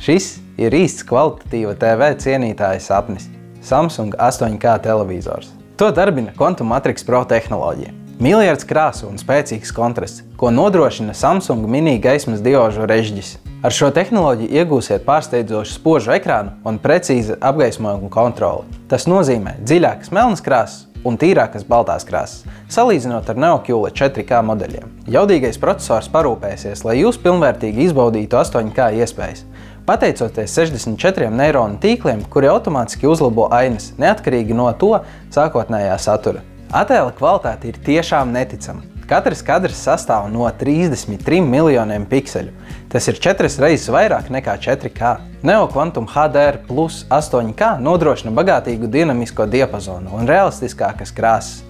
Šis ir īsts kvalitatīva TV cienītāja sapnis – Samsung 8K televizors. To darbina Quantum Matrix Pro tehnoloģija. Miljards krāsu un spēcīgs kontrasts, ko nodrošina Samsung mini gaismas diožu režģis. Ar šo tehnoloģiju iegūsiet pārsteidzošu spožu ekrānu un precīzi apgaismojumu kontroli. Tas nozīmē dziļākas melnas krāsas un tīrākas baltās krāsas, salīdzinot ar NeoQLED 4K modeļiem. Jaudīgais processors parūpēsies, lai jūs pilnvērtīgi izbaudītu 8K iespējas, pateicoties 64 neironu tīkliem, kuri automātiski uzlabo ainas, neatkarīgi no to sākotnējā satura. Attēla kvalitāte ir tiešām neticama. Katrs kadrs sastāv no 33 miljoniem pikseļu. Tas ir 4 reizes vairāk nekā 4K. Neo Quantum HDR plus 8K nodrošina bagātīgu dinamisko diapazonu un realistiskākas krāsas.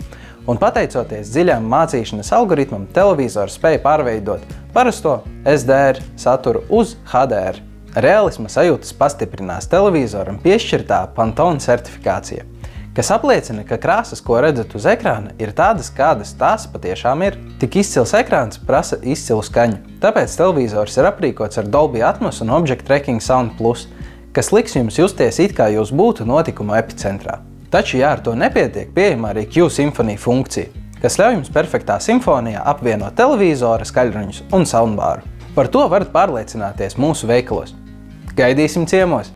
Un pateicoties dziļām mācīšanas algoritmam, televizors spēja pārveidot parasto SDR saturu uz HDR. Realisma sajūtas pastiprinās televizoram piešķirtā Pantone certifikācija, kas apliecina, ka krāsas, ko redzat uz ekrāna, ir tādas, kādas tās patiešām ir. Tik izcils ekrāns prasa izcilu skaņu, tāpēc televizors ir aprīkots ar Dolby Atmos un Object Tracking Sound Plus, kas liks jums justies it kā jūs būtu notikumu epicentrā. Taču, ja ar to nepietiek, pieejama arī Q-Symphony funkcija, kas ļauj jums perfektā simfonijā apvienot televizora skaļruņus un soundbāru. Par to varat pārliecināties mūsu veikalos. Gaidīsim ciemos!